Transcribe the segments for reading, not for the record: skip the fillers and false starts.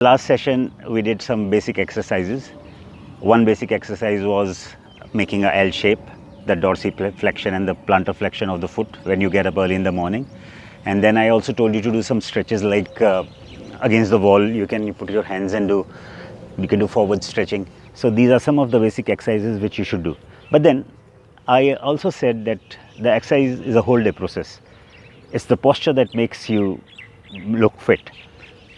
Last session we did some basic exercises. One basic exercise was making a L shape, the dorsiflexion and the plantar flexion of the foot when you get up early in the morning. And then I also told you to do some stretches like against the wall. You can put your hands and you can do forward stretching. So these are some of the basic exercises which you should do. But then I also said that the exercise is a whole day process. It's the posture that makes you look fit.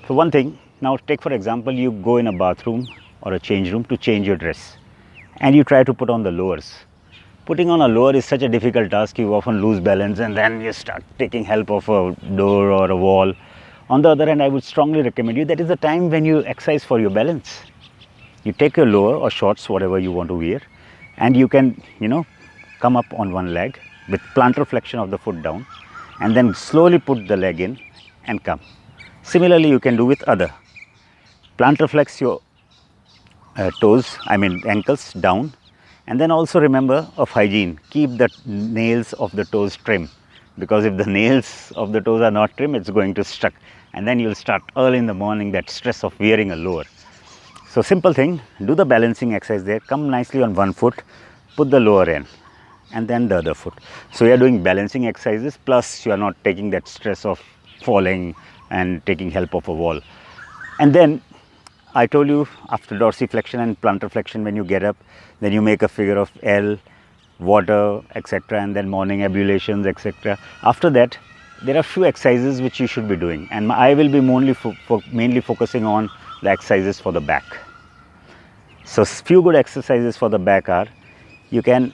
So one thing, now take for example, you go in a bathroom or a change room to change your dress and you try to put on the lowers. Putting on a lower is such a difficult task, you often lose balance and then you start taking help of a door or a wall. On the other hand, I would strongly recommend you, that is the time when you exercise for your balance. You take your lower or shorts, whatever you want to wear, and you can, come up on one leg with plantar flexion of the foot down and then slowly put the leg in and come. Similarly, you can do with other. Plantar flex your ankles down, and then also remember of hygiene. Keep the nails of the toes trim, because if the nails of the toes are not trim, it's going to stuck, and then you'll start early in the morning that stress of wearing a lower. So simple thing, do the balancing exercise there, come nicely on one foot, put the lower in and then the other foot. So you are doing balancing exercises, plus you are not taking that stress of falling and taking help of a wall. And then I told you, after dorsiflexion and plantar flexion, when you get up, then you make a figure of L, water, etc., and then morning ablutions, etc. After that, there are few exercises which you should be doing, and I will be mainly focusing on the exercises for the back. So few good exercises for the back are, you can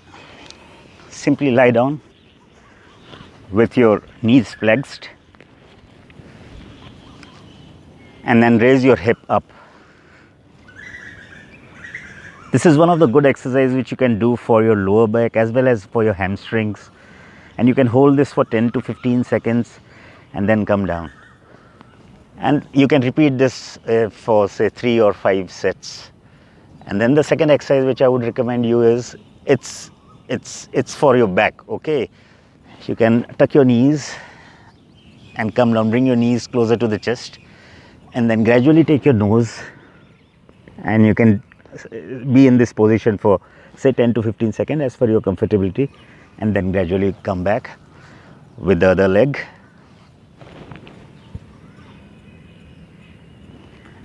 simply lie down with your knees flexed and then raise your hip up. This is one of the good exercises which you can do for your lower back as well as for your hamstrings, and you can hold this for 10 to 15 seconds and then come down, and you can repeat this for say 3 or 5 sets. And then the second exercise which I would recommend you is, it's for your back. Okay, you can tuck your knees and come down, bring your knees closer to the chest, and then gradually take your nose, and you can be in this position for say 10 to 15 seconds as per your comfortability, and then gradually come back with the other leg,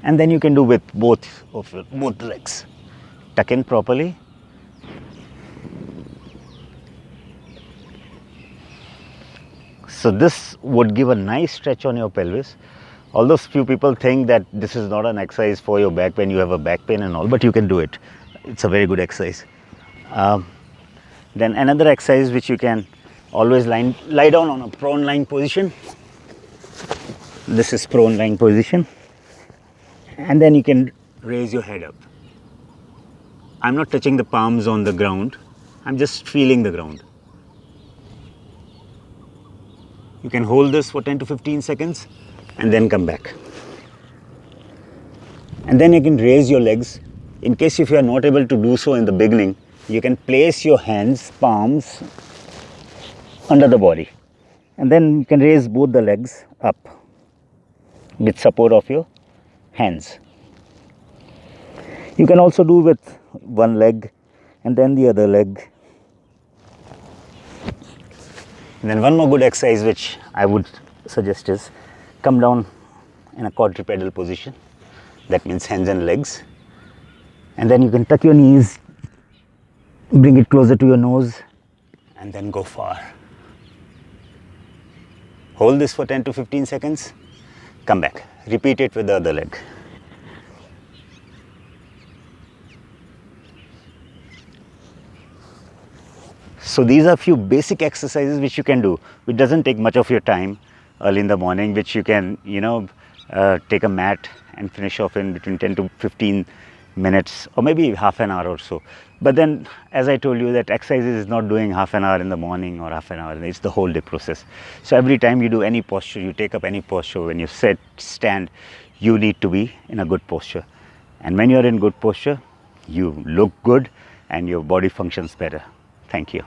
and then you can do with both legs. Tuck in properly, so this would give a nice stretch on your pelvis. Although few people think that this is not an exercise for your back when you have a back pain and all, but you can do it. It's a very good exercise. Then another exercise which you can always lie down on a prone lying position. This is prone lying position, and then you can raise your head up. I'm not touching the palms on the ground, I'm just feeling the ground. You can hold this for 10 to 15 seconds and then come back. And then you can raise your legs. In case if you are not able to do so in the beginning, you can place your hands, palms under the body, and then you can raise both the legs up with support of your hands. You can also do with one leg and then the other leg. And then one more good exercise which I would suggest is, come down in a quadrupedal position. That means hands and legs. And then you can tuck your knees, bring it closer to your nose, and then go far. Hold this for 10 to 15 seconds, come back. Repeat it with the other leg. So these are few basic exercises which you can do. It doesn't take much of your time early in the morning, which you can, take a mat and finish off in between 10 to 15 minutes or maybe half an hour or so. But then, as I told you, that exercise is not doing half an hour in the morning or half an hour, it's the whole day process. So every time you do any posture, you take up any posture, when you sit, stand, you need to be in a good posture. And when you're in good posture, you look good and your body functions better. Thank you.